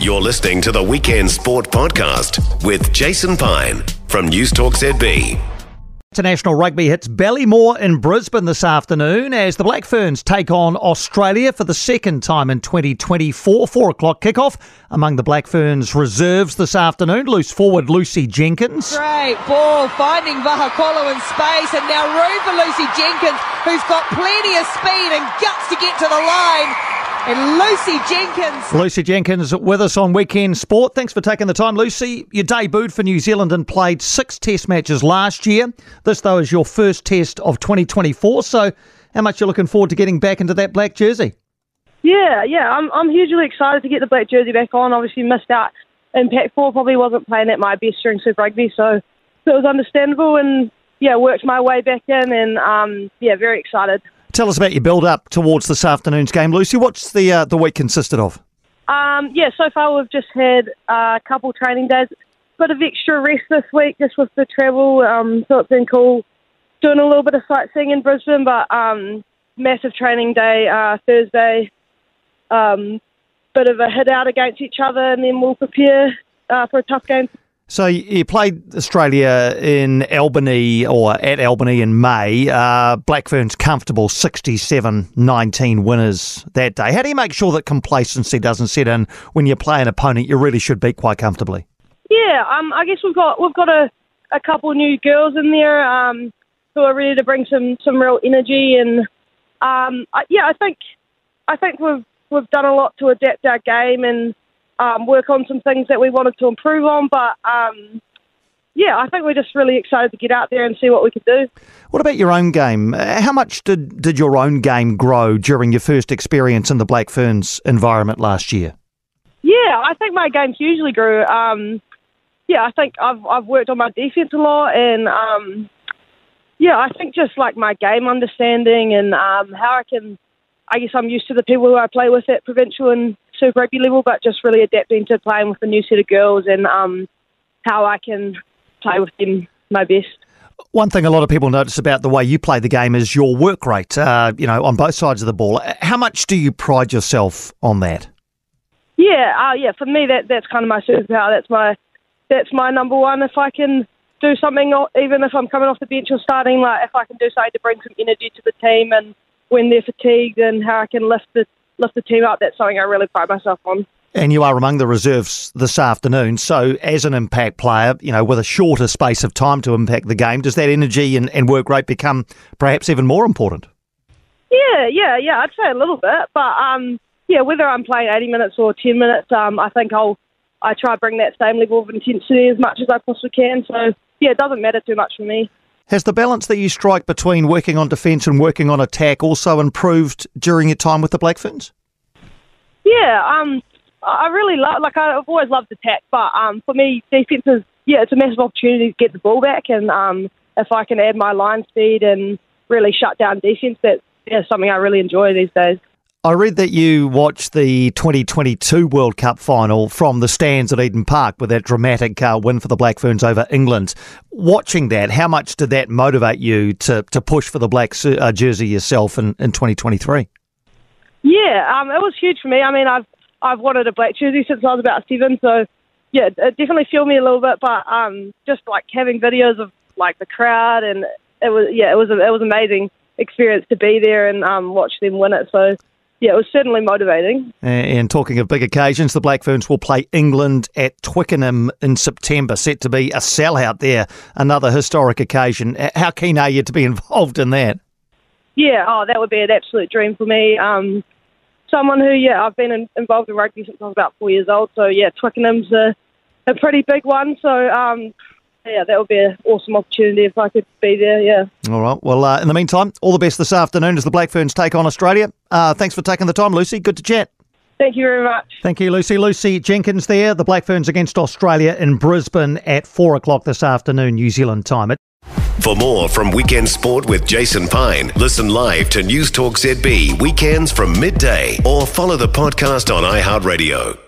You're listening to the Weekend Sport Podcast with Jason Pine from News Talk ZB. International rugby hits Ballymore in Brisbane this afternoon as the Black Ferns take on Australia for the second time in 2024. 4 o'clock kickoff. Among the Black Ferns reserves this afternoon, loose forward Lucy Jenkins. Great ball, finding Vahakolo in space, and now room for Lucy Jenkins, who's got plenty of speed and guts to get to the line. And Lucy Jenkins with us on Weekend Sport. Thanks for taking the time, Lucy. You debuted for New Zealand and played 6 test matches last year. This, though, is your first test of 2024. So how much are you looking forward to getting back into that black jersey? Yeah, I'm hugely excited to get the black jersey back on. Obviously missed out in Pac 4, probably wasn't playing at my best during Super Rugby, so it was understandable and, worked my way back in and, very excited. Tell us about your build-up towards this afternoon's game, Lucy. What's the week consisted of? So far we've just had a couple training days. Bit of extra rest this week just with the travel, so it's been cool doing a little bit of sightseeing in Brisbane, but massive training day Thursday. Bit of a hit out against each other, and then we'll prepare for a tough game. So you played Australia in Albany, or at Albany in May. Black Ferns comfortable 67-19 winners that day. How do you make sure that complacency doesn't set in when you play an opponent you really should beat quite comfortably? Yeah, I guess we've got a couple new girls in there who are ready to bring some real energy, and I think we've done a lot to adapt our game and work on some things that we wanted to improve on, but I think we're just really excited to get out there and see what we could do. What about your own game? How much did your own game grow during your first experience in the Black Ferns environment last year? Yeah, I think my game hugely grew. I think I've worked on my defence a lot, and I think just like my game understanding and how I'm used to the people who I play with at provincial and Super Rugby level, but just really adapting to playing with a new set of girls and how I can play with them my best. One thing a lot of people notice about the way you play the game is your work rate, on both sides of the ball. How much do you pride yourself on that? For me, that's kind of my superpower. That's my number one. If I can do something, even if I'm coming off the bench or starting, like if I can do something to bring some energy to the team and when they're fatigued and how I can lift the team up, that's something I really pride myself on. And you are among the reserves this afternoon, so as an impact player, with a shorter space of time to impact the game, does that energy and work rate become perhaps even more important? Yeah, I'd say a little bit, but whether I'm playing 80 minutes or 10 minutes, I think I try to bring that same level of intensity as much as I possibly can, so it doesn't matter too much for me. Has the balance that you strike between working on defence and working on attack also improved during your time with the Black Ferns? I really I've always loved attack, but for me, defence is, it's a massive opportunity to get the ball back, and if I can add my line speed and really shut down defence, that's something I really enjoy these days. I read that you watched the 2022 World Cup final from the stands at Eden Park with that dramatic win for the Black Ferns over England. Watching that, how much did that motivate you to push for the black jersey yourself in 2023? It was huge for me. I mean, I've wanted a black jersey since I was about 7, so it definitely fueled me a little bit. But just like having videos of like the crowd, and it was amazing experience to be there and watch them win it. So. Yeah, it was certainly motivating. And talking of big occasions, the Black Ferns will play England at Twickenham in September, set to be a sellout there, another historic occasion. How keen are you to be involved in that? That would be an absolute dream for me. Someone who, I've been involved in rugby since I was about 4 years old, so Twickenham's a pretty big one, so that would be an awesome opportunity if I could be there, All right. Well, in the meantime, all the best this afternoon as the Black Ferns take on Australia. Thanks for taking the time, Lucy. Good to chat. Thank you very much. Thank you, Lucy. Lucy Jenkins there. The Black Ferns against Australia in Brisbane at 4 o'clock this afternoon, New Zealand time. For more from Weekend Sport with Jason Pine, listen live to News Talk ZB weekends from midday or follow the podcast on iHeartRadio.